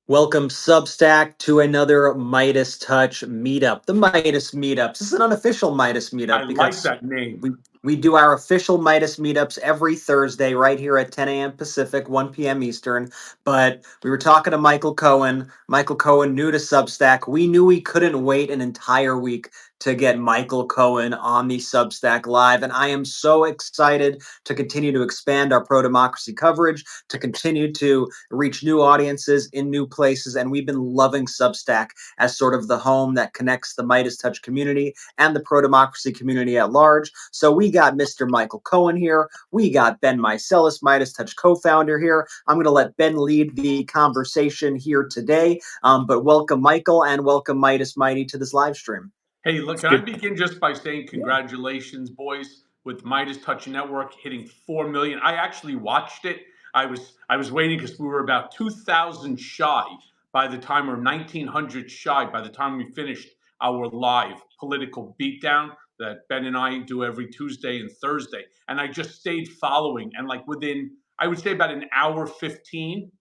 Welcome, Substack, to another MeidasTouch meetup. The Meidas meetups. This is an unofficial Meidas I meetup like because that name. we do our official Meidas meetups every Thursday right here at 10 a.m. Pacific, 1 p.m. Eastern. But we were talking to Michael Cohen. Michael Cohen, new to Substack. We knew we couldn't wait an entire week to get Michael Cohen on the Substack Live. And I am so excited to continue to expand our pro democracy coverage, to continue to reach new audiences in new places. And we've been loving Substack as sort of the home that connects the MeidasTouch community and the pro democracy community at large. So we got Mr. Michael Cohen here. We got Ben Meiselas, MeidasTouch co-founder here. I'm going to let Ben lead the conversation here today. But welcome, Michael, and welcome, Meidas Mighty, to this live stream. Hey, look, can I begin just by saying congratulations, boys, with MeidasTouch Network hitting 4 million. I actually watched it. I was waiting because we were about 2,000 shy by the time, or 1,900 shy by the time we finished our live political beatdown that Ben and I do every Tuesday and Thursday. And I just stayed following. And like within, I would say about an hour 15,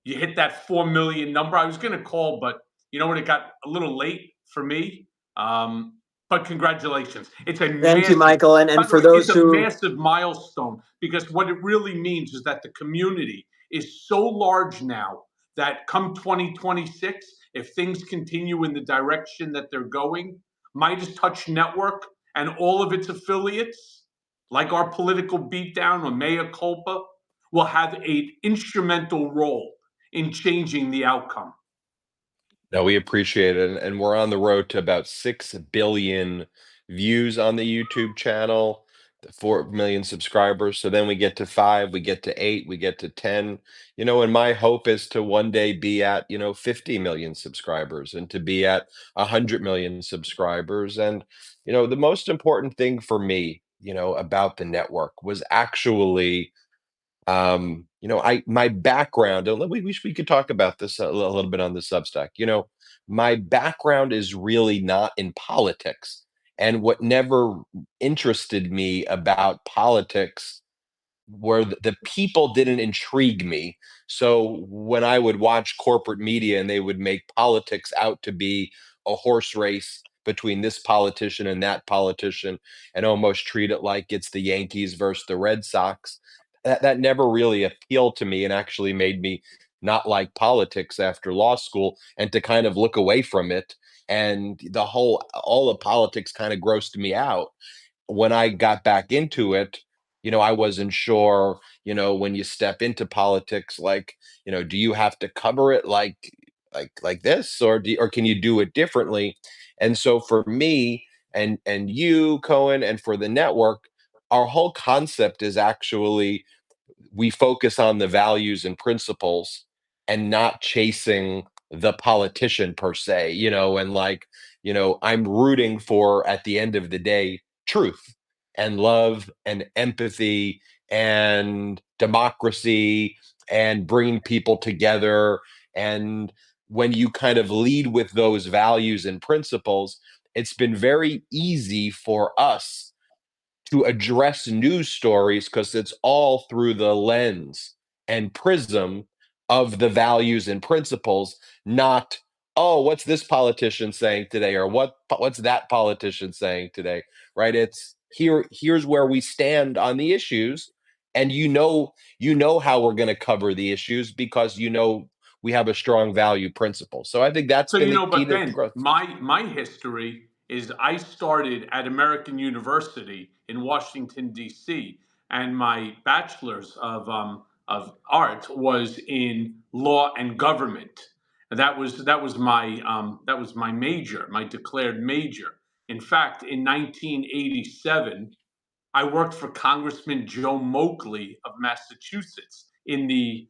you hit that 4 million number. I was going to call, but you know what? It got a little late for me. But congratulations. It's a Thank you, massive, Michael. And, by and the for way, it's those a who massive milestone because what it really means is that the community is so large now that come 2026, if things continue in the direction that they're going, MeidasTouch Network and all of its affiliates, like our political beatdown or Mea Culpa, will have an instrumental role in changing the outcome. No, we appreciate it. And we're on the road to about 6 billion views on the YouTube channel, 4 million subscribers. So then we get to 5, we get to 8, we get to 10. And my hope is to one day be at, 50 million subscribers and to be at 100 million subscribers. And, the most important thing for me, about the network was actually I my background, and we could talk about this a little bit on the Substack. My background is really not in politics. And what never interested me about politics where the people didn't intrigue me. So when I would watch corporate media and they would make politics out to be a horse race between this politician and that politician and almost treat it like it's the Yankees versus the Red Sox, that never really appealed to me and actually made me not like politics after law school and to kind of look away from it. And all the politics kind of grossed me out. When I got back into it, I wasn't sure, when you step into politics, like, do you have to cover it like this, or can you do it differently? And so for me and you, Cohen, and for the network, our whole concept is actually we focus on the values and principles and not chasing the politician per se, and like, I'm rooting for, at the end of the day, truth and love and empathy and democracy and bringing people together. And when you kind of lead with those values and principles, it's been very easy for us to address news stories because it's all through the lens and prism of the values and principles, not, oh, what's this politician saying today, or what's that politician saying today, right? It's here's where we stand on the issues, and you know how we're going to cover the issues because we have a strong value principle. So I think that's So, been the key but to Ben, growth. my history is I started at American University in Washington, D.C., and my bachelor's of art was in law and government. And that was my major, my declared major. In fact, in 1987, I worked for Congressman Joe Moakley of Massachusetts in the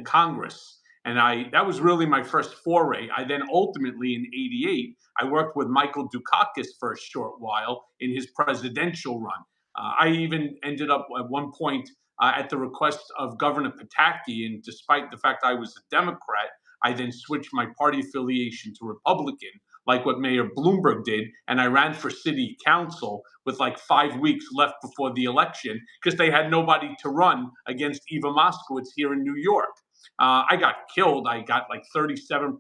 Congress, and I that was really my first foray. I then ultimately in '88 I worked with Michael Dukakis for a short while in his presidential run. I even ended up at one point at the request of Governor Pataki, and despite the fact I was a Democrat, I then switched my party affiliation to Republican, like what Mayor Bloomberg did, and I ran for city council with like 5 weeks left before the election because they had nobody to run against Eva Moskowitz here in New York. I got killed. I got like 37%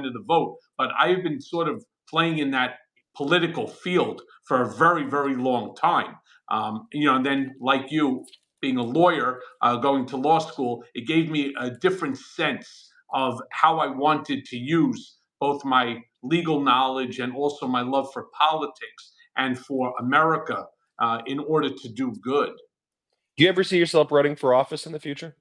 of the vote, but I've been sort of playing in that political field for a very, very long time. And then like you, being a lawyer, going to law school, it gave me a different sense of how I wanted to use both my legal knowledge and also my love for politics and for America in order to do good. Do you ever see yourself running for office in the future?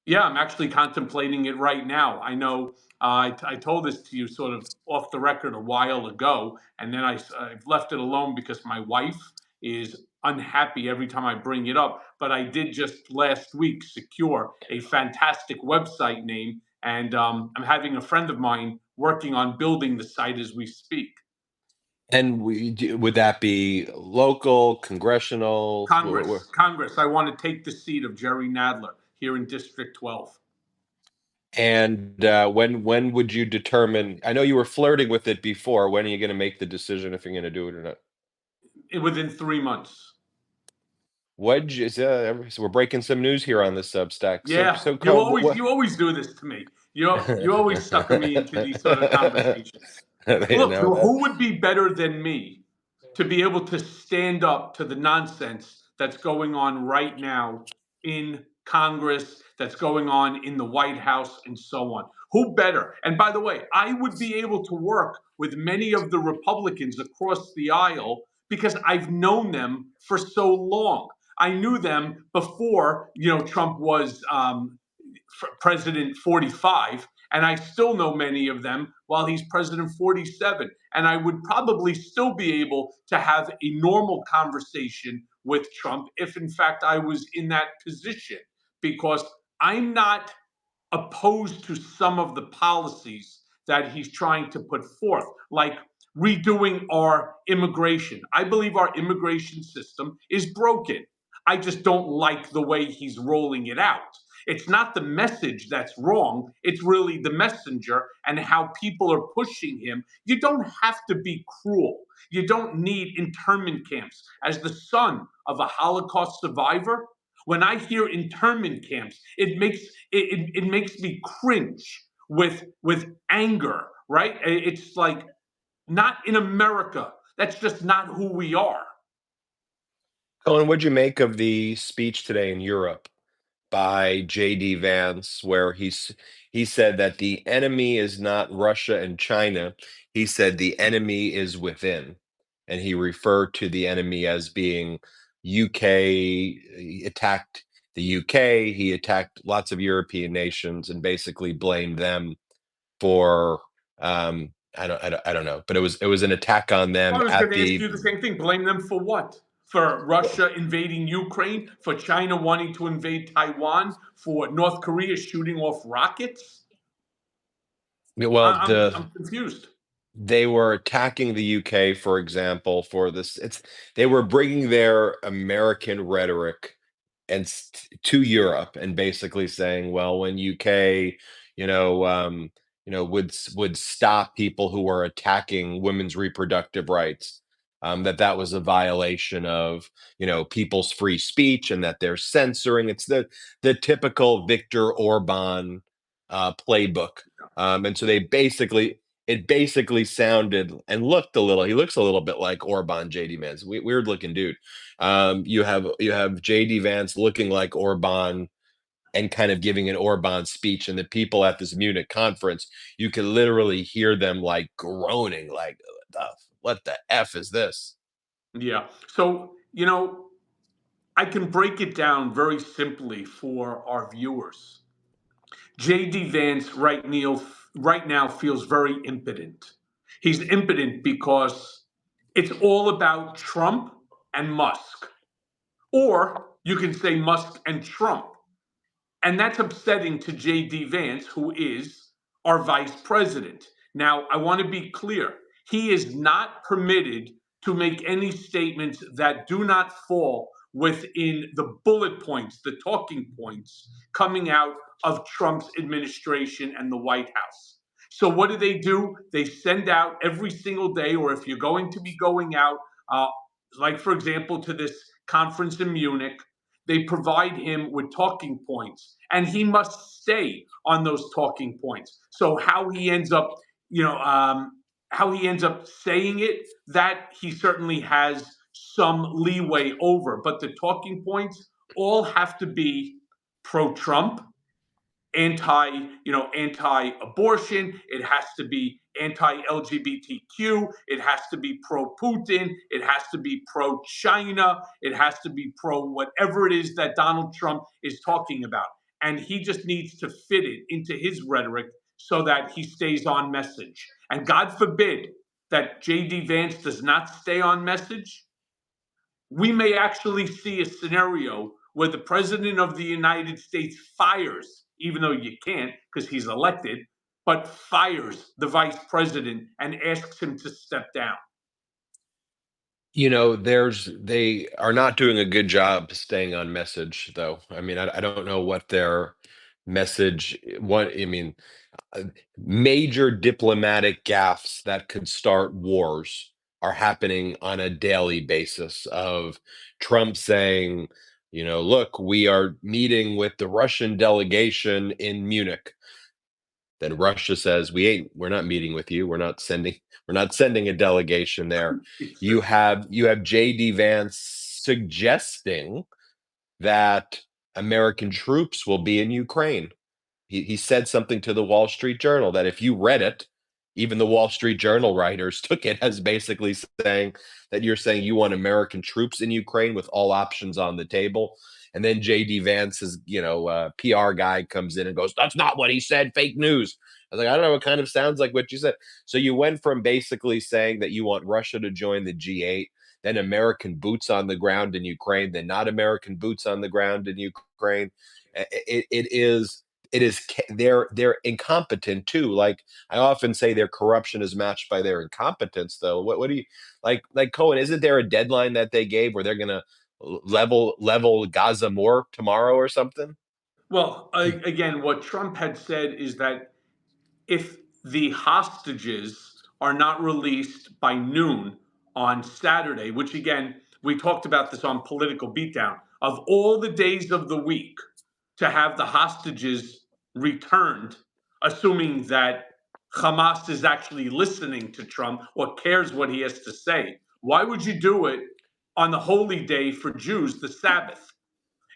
Yeah, I'm actually contemplating it right now. I know I told this to you sort of off the record a while ago, and then I've left it alone because my wife is unhappy every time I bring it up. But I did just last week secure a fantastic website name, and I'm having a friend of mine working on building the site as we speak. And would that be local, congressional? Congress. I want to take the seat of Jerry Nadler here in District 12. And when would you determine? I know you were flirting with it before. When are you going to make the decision if you're going to do it or not? Within 3 months. So we're breaking some news here on this Substack. So Yeah, so you Cohen, always you always do this to me. You always sucker me into these sort of conversations. You Look, know that. who would be better than me to be able to stand up to the nonsense that's going on right now in Congress, that's going on in the White House, and so on? Who better? And by the way, I would be able to work with many of the Republicans across the aisle because I've known them for so long. I knew them before, Trump was President 45, and I still know many of them while he's President 47. And I would probably still be able to have a normal conversation with Trump if, in fact, I was in that position, because I'm not opposed to some of the policies that he's trying to put forth, like redoing our immigration. I believe our immigration system is broken. I just don't like the way he's rolling it out. It's not the message that's wrong, it's really the messenger and how people are pushing him. You don't have to be cruel. You don't need internment camps. As the son of a Holocaust survivor, when I hear internment camps, it makes me cringe with anger, right? It's like, not in America. That's just not who we are. Cohen, what'd you make of the speech today in Europe by J.D. Vance, where he said that the enemy is not Russia and China. He said the enemy is within, and he referred to the enemy as being UK. He attacked the UK. He attacked lots of European nations and basically blamed them for I don't know, but it was an attack on Well, them I was going at to ask the you the same thing. Blame them for what? For Russia invading Ukraine? For China wanting to invade Taiwan? For North Korea shooting off rockets? well I'm confused. they were attacking the UK, for example, for this. They were bringing their American rhetoric to Europe and basically saying, well, when UK, you know, would stop people who were attacking women's reproductive rights, that was a violation of people's free speech and that they're censoring. It's the typical Viktor Orban playbook, and so it basically sounded and looked a little. He looks a little bit like Orban, JD Vance, weird looking dude. You have JD Vance looking like Orban and kind of giving an Orban speech, and the people at this Munich conference, you could literally hear them like groaning, like what the f is this? Yeah. So, I can break it down very simply for our viewers. JD Vance right now feels very impotent. He's impotent because it's all about Trump and Musk. Or you can say Musk and Trump. And that's upsetting to J.D. Vance, who is our vice president. Now, I want to be clear. He is not permitted to make any statements that do not fall within the bullet points, the talking points coming out of Trump's administration and the White House. So, what do? They send out every single day, or if you're going to be going out, like, for example, to this conference in Munich, They provide him with talking points, and he must stay on those talking points. So how he ends up, how he ends up saying it, that he certainly has some leeway over. But the talking points all have to be pro-Trump, anti-abortion. It has to be anti-LGBTQ. It has to be pro-Putin. It has to be pro-China. It has to be pro whatever it is that Donald Trump is talking about. And he just needs to fit it into his rhetoric so that he stays on message. And God forbid that J.D. Vance does not stay on message, we may actually see a scenario where the president of the United States fires, even though you can't because he's elected, but fires the vice president and asks him to step down. They are not doing a good job staying on message, though. I mean, I don't know what their message, uh, major diplomatic gaffes that could start wars are happening on a daily basis of Trump saying, look, we are meeting with the Russian delegation in Munich. Then Russia says, we're not meeting with you. We're not sending a delegation there. You have JD Vance suggesting that American troops will be in Ukraine. He said something to the Wall Street Journal that if you read it, even the Wall Street Journal writers took it as basically saying that you're saying you want American troops in Ukraine with all options on the table. And then JD Vance's, PR guy comes in and goes, "That's not what he said. Fake news." I was like, I don't know. It kind of sounds like what you said. So you went from basically saying that you want Russia to join the G8, then American boots on the ground in Ukraine, then not American boots on the ground in Ukraine. It is they're incompetent too. Like I often say, their corruption is matched by their incompetence. Though, what do you like Cohen? Isn't there a deadline that they gave where they're going to level Gaza more tomorrow or something? Well, again, what Trump had said is that if the hostages are not released by noon on Saturday, which again, we talked about this on Political Beatdown, of all the days of the week to have the hostages returned, assuming that Hamas is actually listening to Trump or cares what he has to say, why would you do it on the holy day for Jews, the Sabbath?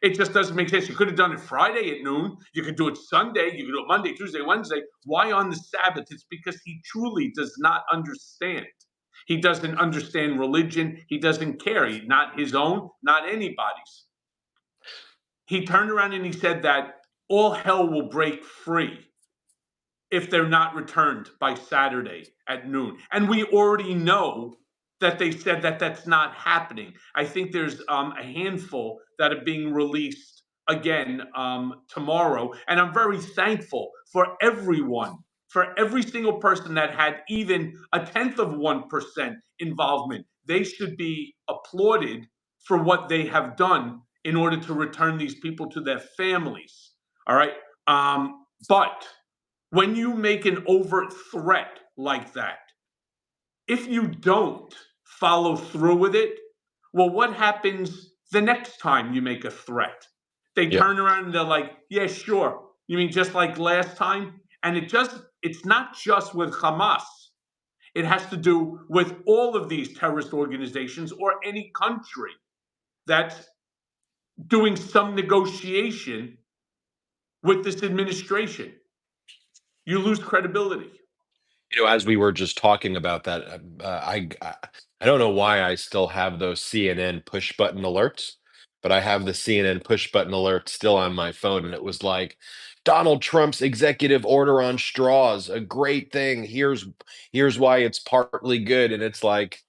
It just doesn't make sense. You could have done it Friday at noon. You could do it Sunday. You could do it Monday, Tuesday, Wednesday. Why on the Sabbath? It's because he truly does not understand. He doesn't understand religion. He doesn't care. Not his own, not anybody's. He turned around and he said that all hell will break free if they're not returned by Saturday at noon. And we already know that they said that that's not happening. I think there's a handful that are being released again tomorrow. And I'm very thankful for everyone, for every single person that had even a tenth of 1% involvement. They should be applauded for what they have done in order to return these people to their families. All right. But when you make an overt threat like that, if you don't follow through with it, well, what happens the next time you make a threat? They Yeah. turn around and they're like, yeah, sure. You mean just like last time? And it's not just with Hamas. It has to do with all of these terrorist organizations or any country that's doing some negotiation with this administration. You lose credibility. As we were just talking about that, I don't know why I still have those CNN push button alerts, but I have the CNN push button alert still on my phone, and it was like Donald Trump's executive order on straws, a great thing. Here's why it's partly good, and it's like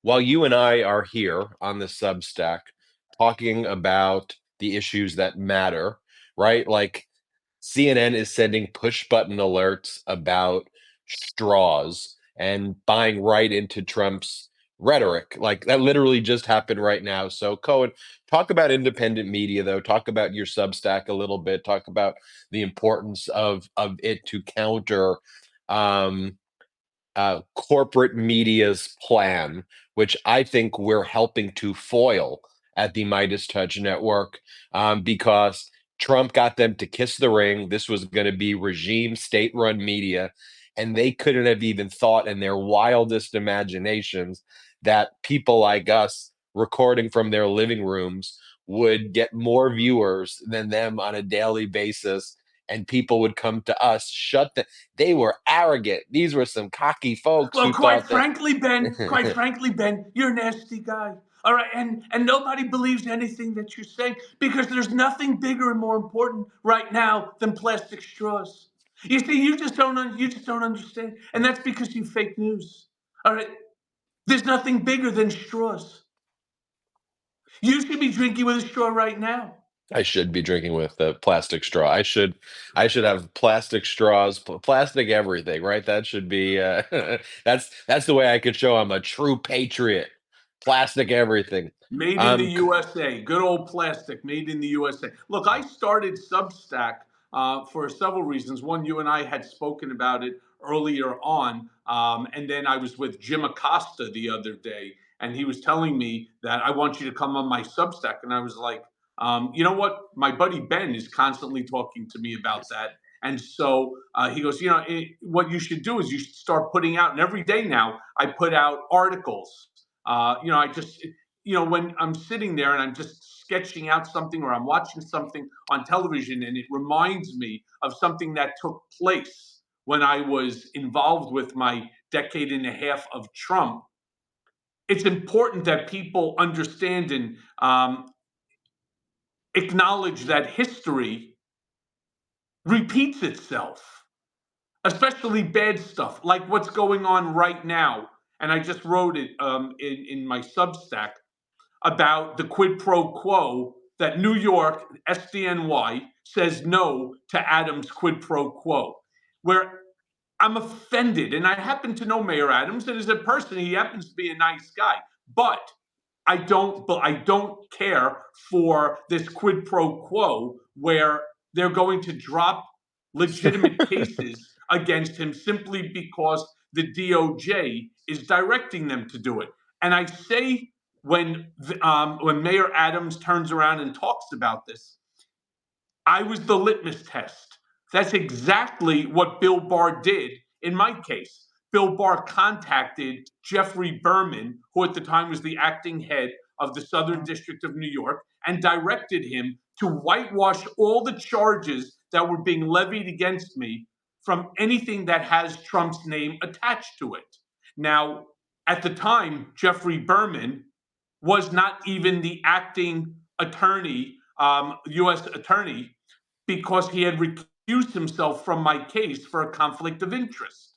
while you and I are here on the Substack talking about the issues that matter, right? Like CNN is sending push button alerts about straws and buying right into Trump's rhetoric. Like that literally just happened right now. So, Cohen, talk about independent media, though. Talk about your Substack a little bit. Talk about the importance of it to counter um, corporate media's plan, which I think we're helping to foil at the MeidasTouch network, because Trump got them to kiss the ring. This was going to be regime state run media. And they couldn't have even thought in their wildest imaginations that people like us recording from their living rooms would get more viewers than them on a daily basis. And people would come to us, they were arrogant. These were some cocky folks Well, who thought that. quite frankly, Ben, you're a nasty guy. All right, and nobody believes anything that you're saying because there's nothing bigger and more important right now than plastic straws. You see, you just don't understand, and that's because you fake news. All right, there's nothing bigger than straws. You should be drinking with a straw right now. I should be drinking with a plastic straw. I should have plastic straws, plastic everything, right? That should be that's the way I could show I'm a true patriot. Plastic everything. Made in the Um, USA. Good old plastic, made in the USA. Look, I started Substack for several reasons. One, you and I had spoken about it earlier on. And then I was with Jim Acosta the other day, and he was telling me that I want you to come on my Substack. And I was like, you know what? My buddy Ben is constantly talking to me about that. And so he goes, what you should do is you should start putting out, and every day now I put out articles. I just, when I'm sitting there and I'm just sketching out something or I'm watching something on television and it reminds me of something that took place when I was involved with my decade and a half of Trump, it's important that people understand and acknowledge that history repeats itself, especially bad stuff like what's going on right now. And I just wrote it in my Substack about the quid pro quo that New York, SDNY, says no to Adams' quid pro quo, where I'm offended. And I happen to know Mayor Adams, and as a person, he happens to be a nice guy. But I don't care for this quid pro quo where they're going to drop legitimate cases against him simply because the DOJ is directing them to do it. And I say when Mayor Adams turns around and talks about this, I was the litmus test. That's exactly what Bill Barr did in my case. Bill Barr contacted Jeffrey Berman, who at the time was the acting head of the Southern District of New York, and directed him to whitewash all the charges that were being levied against me from anything that has Trump's name attached to it. Now, at the time, Jeffrey Berman was not even the acting attorney, U.S. attorney, because he had recused himself from my case for a conflict of interest.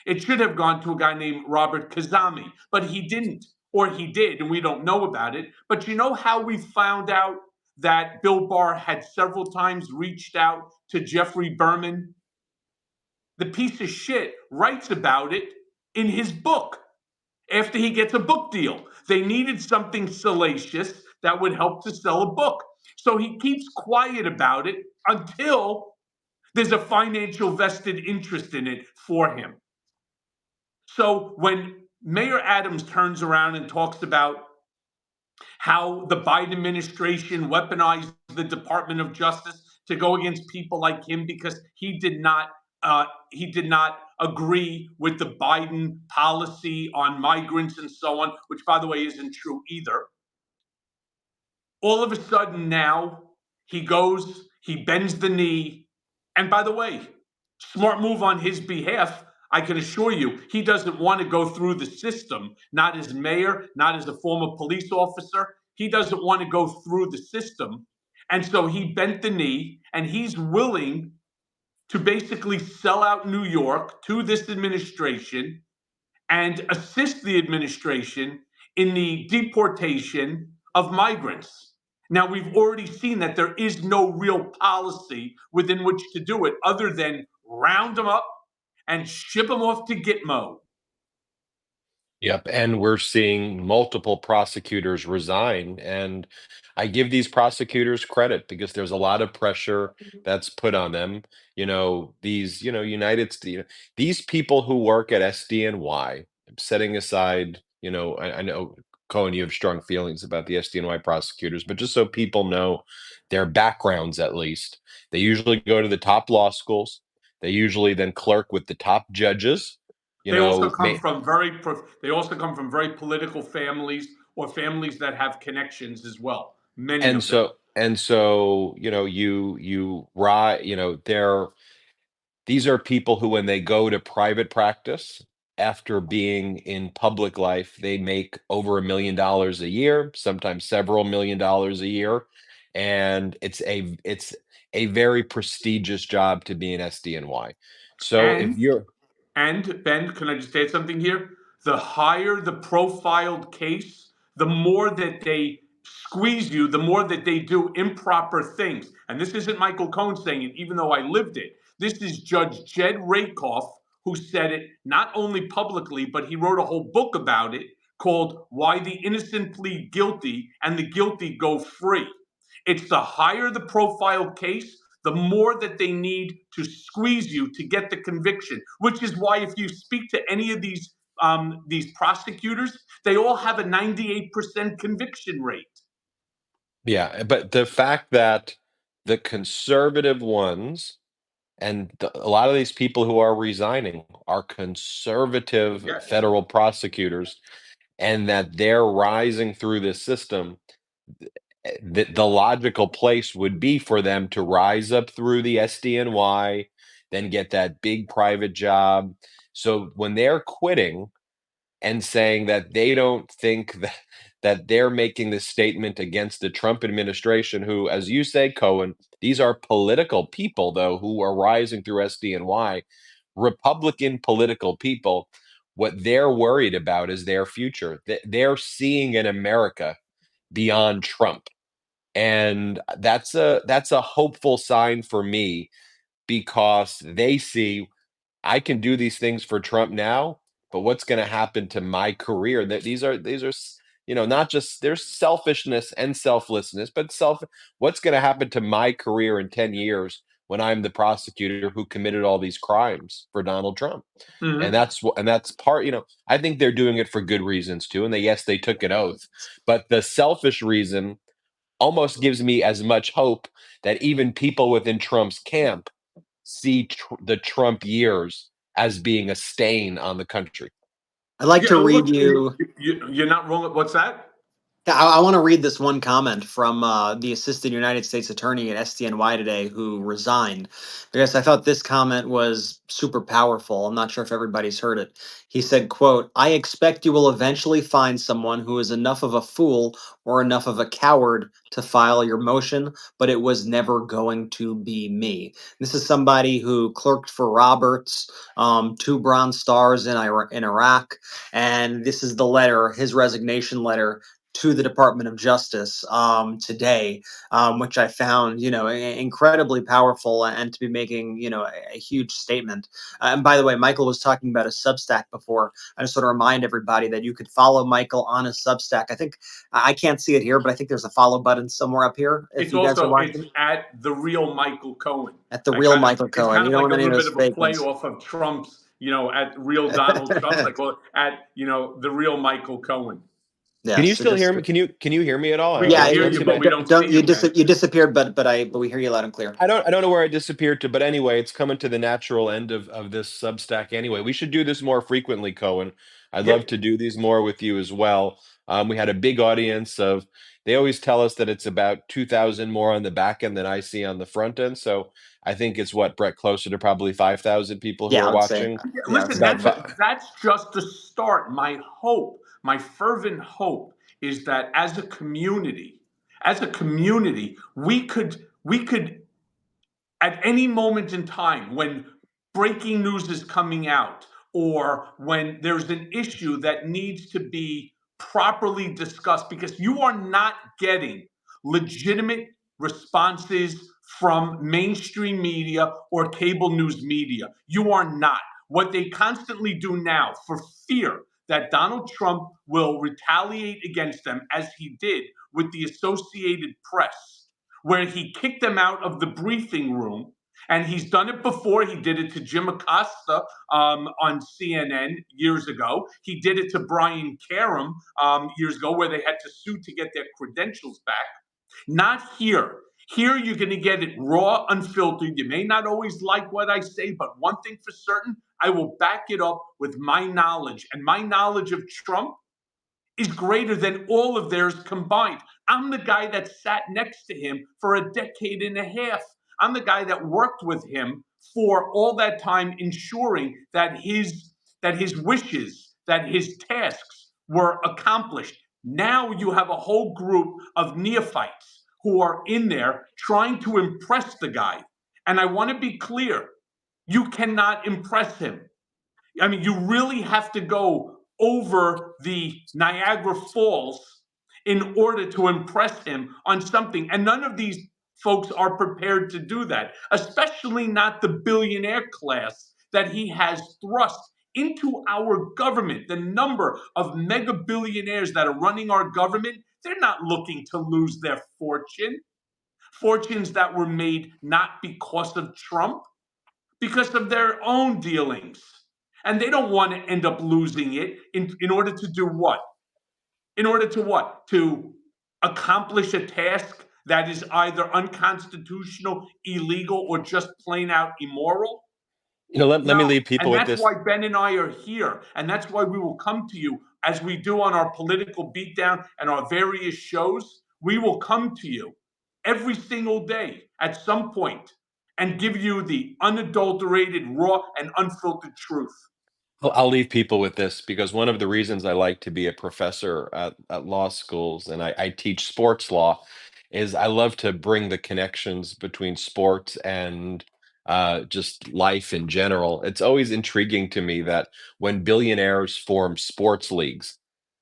It should have gone to a guy named Robert Kazami, but he didn't, or he did, and we don't know about it. But you know how we found out that Bill Barr had several times reached out to Jeffrey Berman? The piece of shit writes about it in his book after he gets a book deal. They needed something salacious that would help to sell a book. So he keeps quiet about it until there's a financial vested interest in it for him. So when Mayor Adams turns around and talks about how the Biden administration weaponized the Department of Justice to go against people like him because he did not agree with the Biden policy on migrants and so on, which by the way isn't true either. All of a sudden now he bends the knee, and by the way, smart move on his behalf. I can assure you, he doesn't want to go through the system, not as mayor, not as a former police officer. He doesn't want to go through the system. And so he bent the knee and he's willing to basically sell out New York to this administration and assist the administration in the deportation of migrants. Now, we've already seen that there is no real policy within which to do it other than round them up and ship them off to Gitmo. Yep, and we're seeing multiple prosecutors resign, and I give these prosecutors credit because there's a lot of pressure that's put on them. These, these people who work at SDNY, setting aside, I know Cohen, you have strong feelings about the SDNY prosecutors, but just so people know their backgrounds at least, they usually go to the top law schools. They usually then clerk with the top judges. You They also know, come from they also come from very political families or families that have connections as well. Many and of them. so you know you rise. You know, these are people who, when they go to private practice, after being in public life, they make over $1 million a year, sometimes several $1 million a year, and it's a very prestigious job to be an SDNY. So if And you're And Ben, can I just add something here? The higher the profiled case, the more that they squeeze you, the more that they do improper things. And this isn't Michael Cohen saying it, even though I lived it. This is Judge Jed Rakoff who said it not only publicly, but he wrote a whole book about it called Why the Innocent Plead Guilty and the Guilty Go Free. It's the higher the profile case, the more that they need to squeeze you to get the conviction. Which is why, if you speak to any of these prosecutors, they all have a 98% conviction rate. Yeah, but the fact that the conservative ones and a lot of these people who are resigning are conservative Yes. federal prosecutors, and that they're rising through this system, the logical place would be for them to rise up through the SDNY, then get that big private job. So when they're quitting and saying that they don't think that they're making this statement against the Trump administration, who, as you say, Cohen, these are political people, though, who are rising through SDNY, Republican political people. What they're worried about is their future. They're seeing an America beyond Trump. And that's a hopeful sign for me, because they see I can do these things for Trump now, but what's going to happen to my career? That these are not just, there's selfishness and selflessness, but what's going to happen to my career in 10 years when I'm the prosecutor who committed all these crimes for Donald Trump? And Mm-hmm. that's part, I think they're doing it for good reasons too. And they took an oath, but the selfish reason almost gives me as much hope that even people within Trump's camp see the Trump years as being a stain on the country. I'd like Yeah, to read look, you. you're not wrong. What's that? Yeah, I want to read this one comment from the Assistant United States Attorney at SDNY today who resigned, because I thought this comment was super powerful. I'm not sure if everybody's heard it. He said, quote, "I expect you will eventually find someone who is enough of a fool or enough of a coward to file your motion, but it was never going to be me." This is somebody who clerked for Roberts, 2 Bronze Stars in Iraq, and this is the letter, his resignation letter to the Department of Justice today, which I found, incredibly powerful, and to be making, a huge statement. And by the way, Michael was talking about a Substack before. I just want to remind everybody that you could follow Michael on a Substack. I think I can't see it here, but I think there's a follow button somewhere up here if It's you guys are also it's watching. at the real Michael Cohen. At the I real kind of Michael it's Cohen. kind You of don't like want a any of little bit those of a fake play ones. off of Trump's, at real Donald Trump, like, well, at the real Michael Cohen. Can Yes, you so still just hear me? Can you hear me at all? We yeah, can I hear don't you, seem but to. we don't see don't you, Ben. you disappeared, but we hear you loud and clear. I don't know where I disappeared to, but anyway, it's coming to the natural end of this Substack anyway. We should do this more frequently, Cohen. I'd Yeah, love to do these more with you as well. We had a big audience of. They always tell us that it's about 2,000 more on the back end than I see on the front end. So I think it's what, Brett, closer to probably 5,000 people who Yeah, are I watching. would listen, say About that. that's just the start. My hope, my fervent hope, is that as a community, we could at any moment in time when breaking news is coming out or when there's an issue that needs to be properly discussed, because you are not getting legitimate responses from mainstream media or cable news media. You are not. What they constantly do now, for fear that Donald Trump will retaliate against them, as he did with the Associated Press, where he kicked them out of the briefing room And he's done it before. He did it to Jim Acosta on CNN years ago. He did it to Brian Karem years ago, where they had to sue to get their credentials back. Not here. Here, you're going to get it raw, unfiltered. You may not always like what I say, but one thing for certain, I will back it up with my knowledge. And my knowledge of Trump is greater than all of theirs combined. I'm the guy that sat next to him for a decade and a half. I'm the guy that worked with him for all that time, ensuring that his wishes, that his tasks were accomplished. Now you have a whole group of neophytes who are in there trying to impress the guy. And I want to be clear, you cannot impress him. I mean, you really have to go over the Niagara Falls in order to impress him on something. And none of these folks are prepared to do that, especially not the billionaire class that he has thrust into our government. The number of mega billionaires that are running our government, they're not looking to lose their fortunes that were made not because of Trump, because of their own dealings. And they don't want to end up losing it in order to do what? In order to what? To accomplish a task that is either unconstitutional, illegal, or just plain out immoral? Let me No. leave people And with that's this. why Ben and I are here. And that's why we will come to you as we do on our political beatdown and our various shows. We will come to you every single day at some point and give you the unadulterated, raw, and unfiltered truth. I'll leave people with this because one of the reasons I like to be a professor at law schools and I teach sports law is I love to bring the connections between sports and just life in general. It's always intriguing to me that when billionaires form sports leagues,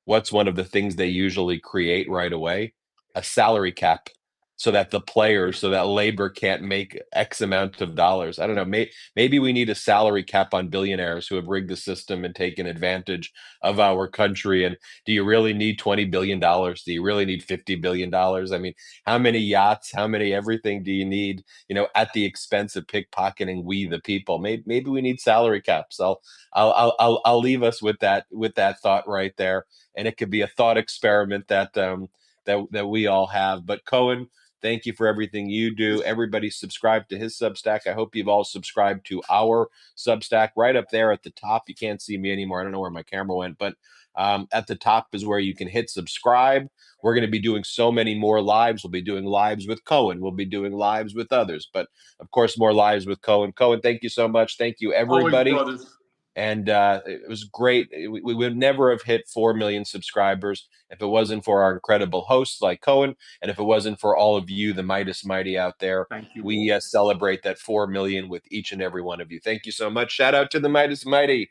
what's one of the things they usually create right away? A salary cap so that the players, so that labor can't make X amount of dollars. I don't know. Maybe we need a salary cap on billionaires who have rigged the system and taken advantage of our country. And do you really need $20 billion? Do you really need $50 billion? I mean, how many yachts, how many everything do you need, at the expense of pickpocketing we the people? Maybe we need salary caps. I'll leave us with that thought right there. And it could be a thought experiment that we all have. But Cohen, thank you for everything you do. Everybody subscribe to his Substack. I hope you've all subscribed to our Substack right up there at the top. You can't see me anymore. I don't know where my camera went, but at the top is where you can hit subscribe. We're going to be doing so many more lives. We'll be doing lives with Cohen. We'll be doing lives with others, but of course, more lives with Cohen. Cohen, thank you so much. Thank you, Always, everybody. brothers. And it was great. We would never have hit 4 million subscribers if it wasn't for our incredible hosts like Cohen, and if it wasn't for all of you, the Midas Mighty out there. Thank you. We celebrate that 4 million with each and every one of you. Thank you so much. Shout out to the Midas Mighty.